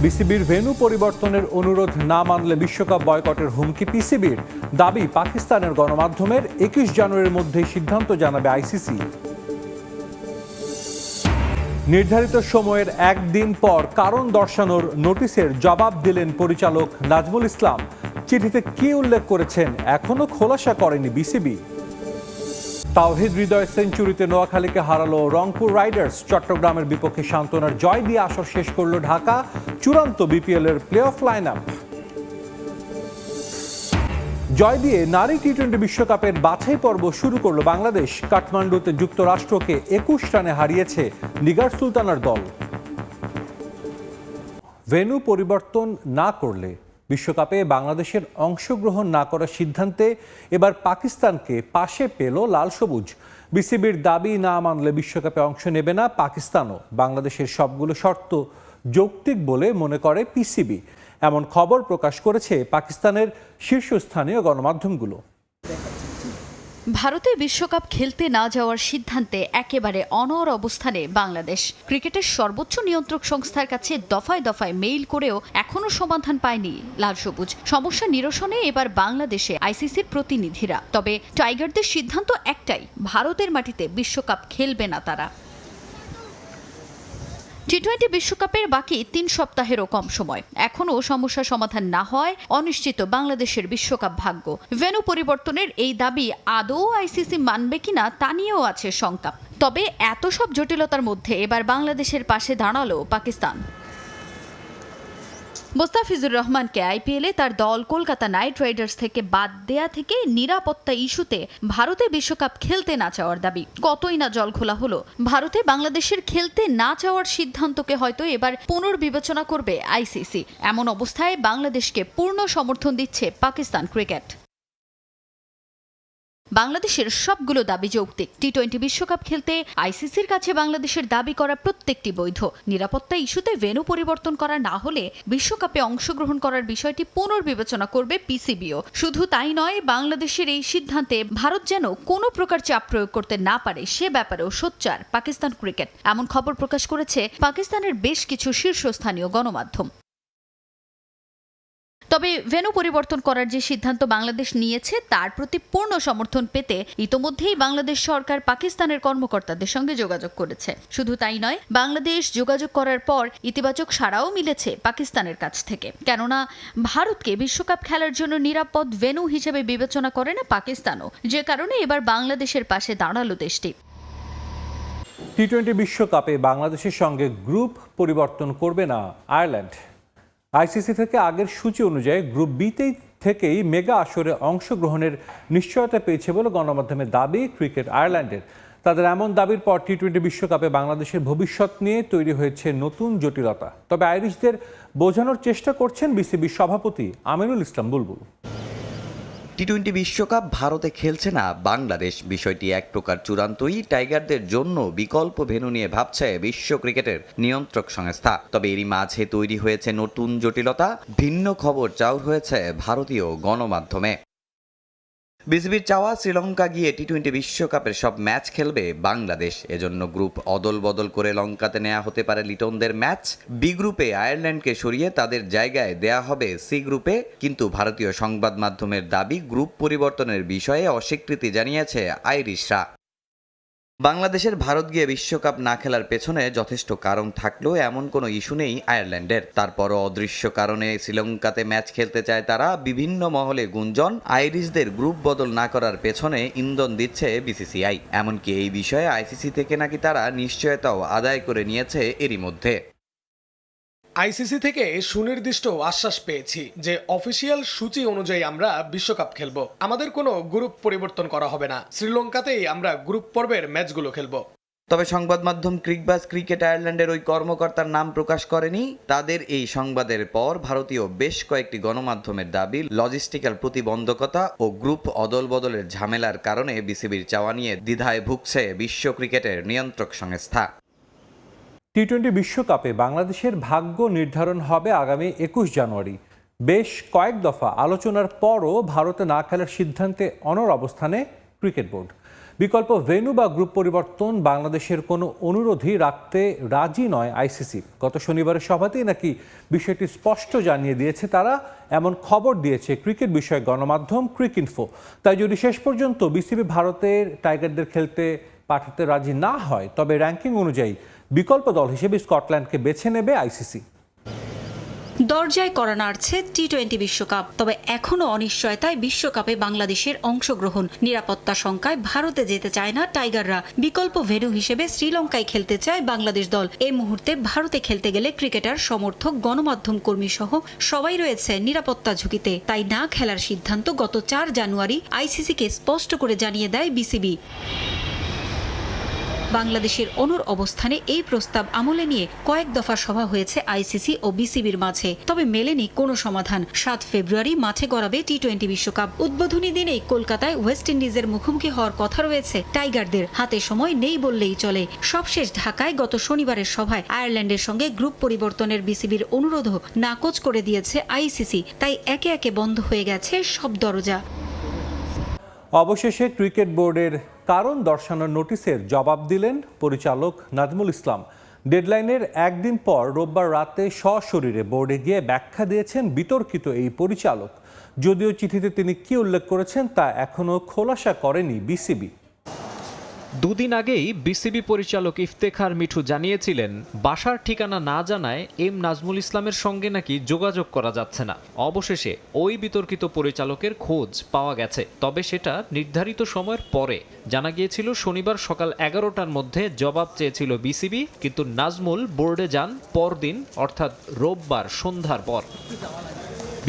বিসিবির ভেন্যু পরিবর্তনের অনুরোধ না মানলে বিশ্বকাপ বয়কটের হুমকি পিসিবির। দাবি পাকিস্তানের গণমাধ্যমের 21 জানুয়ারির মধ্যেই সিদ্ধান্ত জানাবে আইসিসি। নির্ধারিত সময়ের একদিন পর কারণ দর্শানোর নোটিশের জবাব দিলেন পরিচালক নাজমুল ইসলাম। চিঠিতে কি উল্লেখ করেছেন এখনো খোলাসা করেনি বিসিবি। তাওহিদ হৃদয় সেঞ্চুরিতে নোয়াখালীকে হারালো রংপুর রাইডার্স। চট্টগ্রামের বিপক্ষে সান্ত্বনার জয় দিয়ে আসর শেষ করল ঢাকা। চূড়ান্ত বিপিএল এর প্লে অফ লাইন আপ। জয় দিয়ে নারী টি-20 বিশ্বকাপের বাছাই পর্ব শুরু করল বাংলাদেশ। কাঠমান্ডুতে যুক্তরাষ্ট্রকে 21 রানে হারিয়েছে নিগার সুলতানার দল। ভেন্যু পরিবর্তন না করলে বিশ্বকাপে বাংলাদেশের অংশগ্রহণ না করার সিদ্ধান্তে এবার পাকিস্তানকে পাশে পেল লাল সবুজ। বিসিবির দাবি না মানলে বিশ্বকাপে অংশ নেবে না পাকিস্তানও। বাংলাদেশের সবগুলো শর্ত যৌক্তিক বলে মনে করে পিসিবি। এমন খবর প্রকাশ করেছে পাকিস্তানের শীর্ষস্থানীয় গণমাধ্যমগুলো। ভারতে বিশ্বকাপ খেলতে না যাওয়ার সিদ্ধান্তে একেবারে অনড় অবস্থানে বাংলাদেশ। ক্রিকেটের সর্বোচ্চ নিয়ন্ত্রক সংস্থার কাছে দফায় দফায় মেইল করেও এখনো সমাধান পায়নি লাল সবুজ। সমস্যা নিরসনে এবার বাংলাদেশে আইসিসির প্রতিনিধিরা। তবে টাইগারদের সিদ্ধান্ত একটাই, ভারতের মাটিতে বিশ্বকাপ খেলবে না তারা। টি-20 বিশ্বকাপের বাকি 3 সপ্তাহেরও কম সময়। এখনও সমস্যা সমাধান না হয় অনিশ্চিত বাংলাদেশের বিশ্বকাপ ভাগ্য। ভেন্যু পরিবর্তনের এই দাবি আদৌ আইসিসি মানবে কিনা তা নিয়েও আছে শঙ্কা। তবে এত সব জটিলতার মধ্যে এবার বাংলাদেশের পাশে দাঁড়ালো পাকিস্তান। মোস্তাফিজুর রহমানকে আইপিএলে তার দল কলকাতা নাইট রাইডার্স থেকে বাদ দেয়া থেকে নিরাপত্তা ইস্যুতে ভারতে বিশ্বকাপ খেলতে না চাওয়ার দাবি। কতই না জল খোলা হলো। ভারতে বাংলাদেশের খেলতে না চাওয়ার সিদ্ধান্তকে হয়তো এবার পুনর্বিবেচনা করবে আইসিসি। এমন অবস্থায় বাংলাদেশকে পূর্ণ সমর্থন দিচ্ছে পাকিস্তান ক্রিকেট। বাংলাদেশের সবগুলো দাবি যৌক্তিক। টি-20 বিশ্বকাপ খেলতে আইসিসির কাছে বাংলাদেশের দাবি করা প্রত্যেকটি বৈধ। নিরাপত্তা ইস্যুতে ভেন্যু পরিবর্তন করা না হলে বিশ্বকাপে অংশগ্রহণ করার বিষয়টি পুনর্বিবেচনা করবে পিসিবিও। শুধু তাই নয়, বাংলাদেশের এই সিদ্ধান্তে ভারত যেন কোনো প্রকার চাপ প্রয়োগ করতে না পারে সে ব্যাপারেও সোচ্চার পাকিস্তান ক্রিকেট। এমন খবর প্রকাশ করেছে পাকিস্তানের বেশ কিছু শীর্ষস্থানীয় গণমাধ্যম। তবে ভেন্যু পরিবর্তন করার যে সিদ্ধান্ত বাংলাদেশ নিয়েছে তার প্রতি পূর্ণ সমর্থন পেতে ইতোমধ্যেই বাংলাদেশ সরকার পাকিস্তানের কর্মকর্তাদের সঙ্গে যোগাযোগ করেছে। শুধু তাই নয়, বাংলাদেশ যোগাযোগ করার পর ইতিবাচক সাড়াও মিলেছে পাকিস্তানের কাছ থেকে। কেননা ভারতকে বিশ্বকাপ খেলার জন্য নিরাপদ ভেন্যু হিসেবে বিবেচনা করে না পাকিস্তানও, যে কারণে এবার বাংলাদেশের পাশে দাঁড়ালো দেশটি। টি-20 বিশ্বকাপে বাংলাদেশের সঙ্গে গ্রুপ পরিবর্তন করবে না আয়ারল্যান্ড। আইসিসি থেকে আগের সূচি অনুযায়ী গ্রুপ বিতেই থেকেই মেগা আসরে অংশগ্রহণের নিশ্চয়তা পেয়েছে বলে গণমাধ্যমের দাবি ক্রিকেট আয়ারল্যান্ডের। তাদের এমন দাবির পর টি-20 বিশ্বকাপে বাংলাদেশের ভবিষ্যৎ নিয়ে তৈরি হয়েছে নতুন জটিলতা। তবে আইরিশদের বোঝানোর চেষ্টা করছেন বিসিবির সভাপতি আমিনুল ইসলাম বুলবুল। টি-20 বিশ্বকাপ ভারতে খেলছে না বাংলাদেশ, বিষয়টি এক প্রকার চূড়ান্তই। টাইগারদের জন্য বিকল্প ভেন্যু নিয়ে ভাবছে বিশ্ব ক্রিকেটের নিয়ন্ত্রক সংস্থা। তবে এরই মাঝে তৈরি হয়েছে নতুন জটিলতা। ভিন্ন খবর চাউর হয়েছে ভারতীয় গণমাধ্যমে। বিসিবির চাওয়া শ্রীলঙ্কা গিয়ে টি-20 বিশ্বকাপের সব ম্যাচ খেলবে বাংলাদেশ। এজন্য গ্রুপ অদল বদল করে লঙ্কাতে নেওয়া হতে পারে লিটনদের ম্যাচ। বি গ্রুপে আয়ারল্যান্ডকে সরিয়ে তাদের জায়গায় দেয়া হবে সি গ্রুপে। কিন্তু ভারতীয় সংবাদ মাধ্যমের দাবি, গ্রুপ পরিবর্তনের বিষয়ে অস্বীকৃতি জানিয়েছে আইরিশরা। বাংলাদেশের ভারত গিয়ে বিশ্বকাপ না খেলার পেছনে যথেষ্ট কারণ থাকলেও এমন কোনো ইস্যু নেই আয়ারল্যান্ডের। তারপরও অদৃশ্য কারণে শ্রীলঙ্কাতে ম্যাচ খেলতে চায় তারা। বিভিন্ন মহলে গুঞ্জন, আইরিশদের গ্রুপ বদল না করার পেছনে ইন্ধন দিচ্ছে বিসিসিআই। এমনকি এই বিষয়ে আইসিসি থেকে নাকি তারা নিশ্চয়তাও আদায় করে নিয়েছে এরই মধ্যে। আইসিসি থেকে সুনির্দিষ্ট আশ্বাস পেয়েছি যে অফিসিয়াল সূচি অনুযায়ী আমরা বিশ্বকাপ খেলবো। আমাদের কোনো গ্রুপ পরিবর্তন করা হবে না। শ্রীলঙ্কাতেই আমরা গ্রুপ পর্বের ম্যাচগুলো খেলবো। তবে সংবাদ মাধ্যম ক্রিকবাজ ক্রিকেট আয়ারল্যান্ডের ওই কর্মকর্তার নাম প্রকাশ করেনি। তাদের এই সংবাদের পর ভারতীয় বেশ কয়েকটি গণমাধ্যমের দাবি, লজিস্টিক্যাল প্রতিবন্ধকতা ও গ্রুপ অদল বদলের ঝামেলার কারণে বিসিবির চাওয়া নিয়ে দ্বিধায় ভুগছে বিশ্ব ক্রিকেটের নিয়ন্ত্রক সংস্থা। টি-20 বিশ্বকাপে বাংলাদেশের ভাগ্য নির্ধারণ হবে আগামী 21 জানুয়ারি। বেশ কয়েক দফা আলোচনার পরও ভারতে না খেলার সিদ্ধান্তে অনড় অবস্থানে ক্রিকেট বোর্ড। বিকল্প ভেন্যু বা গ্রুপ পরিবর্তন বাংলাদেশের কোনো অনুরোধই রাখতে রাজি নয় আইসিসি। গত শনিবারের সভাতেই নাকি বিষয়টি স্পষ্ট জানিয়ে দিয়েছে তারা, এমন খবর দিয়েছে ক্রিকেট বিষয়ক গণমাধ্যম ক্রিকইনফো। তাই যদি শেষ পর্যন্ত বিসিবি ভারতের টাইগারদের খেলতে পাঠাতে রাজি না হয়, তবে র্যাঙ্কিং অনুযায়ী বিকল্প দল হিসেবে স্কটল্যান্ডকে বেছে নেবে আইসিসি। দরজায় কড়া নাড়ছে টি-20 বিশ্বকাপ, তবে এখনও অনিশ্চয়তায় বিশ্বকাপে বাংলাদেশের অংশগ্রহণ। নিরাপত্তা শঙ্কায় ভারতে যেতে চায় না টাইগাররা। বিকল্প ভেন্যু হিসেবে শ্রীলঙ্কায় খেলতে চায় বাংলাদেশ দল। এই মুহূর্তে ভারতে খেলতে গেলে ক্রিকেটার, সমর্থক, গণমাধ্যম কর্মী সহ সবাই রয়েছে নিরাপত্তা ঝুঁকিতে। তাই না খেলার সিদ্ধান্ত গত 4 জানুয়ারি আইসিসিকে স্পষ্ট করে জানিয়ে দেয় বিসিবি। বাংলাদেশের অনুর অবস্থানে এই প্রস্তাব আমলে নিয়ে কয়েক দফা সভা হয়েছে আইসিসি ও বিসিবির মাঝে, তবে মেলেনি কোনো সমাধান। 7 ফেব্রুয়ারি মাঠে গড়াবে টি-20 বিশ্বকাপ। উদ্বোধনী দিনেই কলকাতায় ওয়েস্ট ইন্ডিজের মুখোমুখি হওয়ার কথা রয়েছে টাইগারদের। হাতে সময় নেই বললেই চলে। সবশেষ ঢাকায় গত শনিবারের সভায় আয়ারল্যান্ডের সঙ্গে গ্রুপ পরিবর্তনের বিসিবির অনুরোধও নাকচ করে দিয়েছে আইসিসি। তাই একে একে বন্ধ হয়ে গেছে সব দরজা। অবশেষে ক্রিকেট বোর্ডের কারণ দর্শানোর নোটিশের জবাব দিলেন পরিচালক নাজমুল ইসলাম। ডেডলাইনের একদিন পর রোববার রাতে সশরীরে বোর্ডে গিয়ে ব্যাখ্যা দিয়েছেন বিতর্কিত এই পরিচালক। যদিও চিঠিতে তিনি কি উল্লেখ করেছেন তা এখনও খোলাসা করেনি বিসিবি। দুদিন আগেই বিসিবি পরিচালক ইফতেখার মিঠু জানিয়েছিলেন, বাসার ঠিকানা না জানায় এম নাজমুল ইসলামের সঙ্গে নাকি যোগাযোগ করা যাচ্ছে না। অবশেষে ওই বিতর্কিত পরিচালকের খোঁজ পাওয়া গেছে, তবে সেটা নির্ধারিত সময়ের পরে। জানা গিয়েছিল শনিবার সকাল 11টার মধ্যে জবাব চেয়েছিল বিসিবি, কিন্তু নাজমুল বোর্ডে যান পরদিন, অর্থাৎ রোববার সন্ধ্যার পর।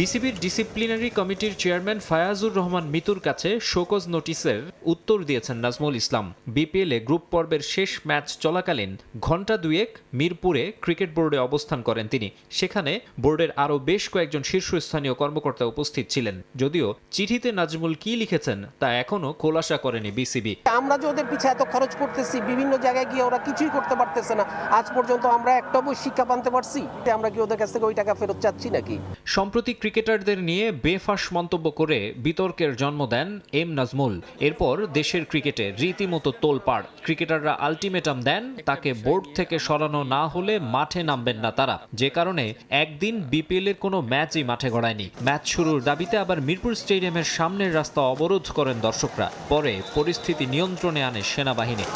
বিসিবির ডিসিপ্লিনারি কমিটির চেয়ারম্যান ফায়াজুর রহমান মিতুর কাছে শোকজ নোটিশের উত্তর দিয়েছেন নাজমুল ইসলাম। বিপিএলে গ্রুপ পর্বের শেষ ম্যাচ চলাকালীন ঘণ্টা দুয়েক মিরপুরে ক্রিকেট বোর্ডে অবস্থান করেন তিনি। সেখানে বোর্ডের আরও বেশ কয়েকজন শীর্ষস্থানীয় কর্মকর্তা উপস্থিত ছিলেন। যদিও চিঠিতে নাজমুল কি লিখেছেন তা এখনও খোলাসা করেনি বিসিবি। আমরা যে ওদের পিছনে এত খরচ করতেছি, বিভিন্ন জায়গায় গিয়ে ওরা কিছুই করতে পারতেছে না। আজ পর্যন্ত আমরা একটা বই শিক্ষা আনতে পারছি? আমরা কি ওদের কাছ থেকে ওই টাকা ফেরত চাচ্ছি নাকি? সম্প্রতি ক্রিকেটারদের নিয়ে বেফাঁস মন্তব্য করে বিতর্কের জন্ম দেন এম নাজমুল। এরপর দেশের ক্রিকেটে রীতিমতো তোলপাড়। ক্রিকেটাররা আলটিমেটাম দেন, তাকে বোর্ড থেকে সরানো না হলে মাঠে নামবেন না তারা। যে কারণে একদিন বিপিএল এর কোনো ম্যাচই মাঠে গড়ায়নি। ম্যাচ শুরুর দাবিতে আবার মিরপুর স্টেডিয়ামের সামনের রাস্তা অবরোধ করেন দর্শকরা। পরে পরিস্থিতি নিয়ন্ত্রণে আনে সেনাবাহিনী।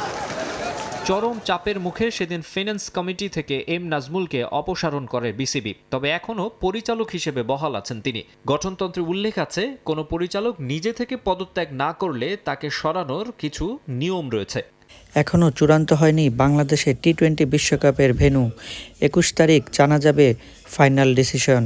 চরম চাপের মুখে সেদিন ফিন্যান্স কমিটি থেকে এম নাজমুলকে অপসারণ করে বিসিবি। তবে এখনও পরিচালক হিসেবে বহাল আছেন তিনি। গঠনতন্ত্রে উল্লেখ আছে, কোনো পরিচালক নিজে থেকে পদত্যাগ না করলে তাকে সরানোর কিছু নিয়ম রয়েছে। এখনও চূড়ান্ত হয়নি বাংলাদেশের টি-20 বিশ্বকাপের ভেন্যু। 21 তারিখ জানা যাবে ফাইনাল ডিসিশন।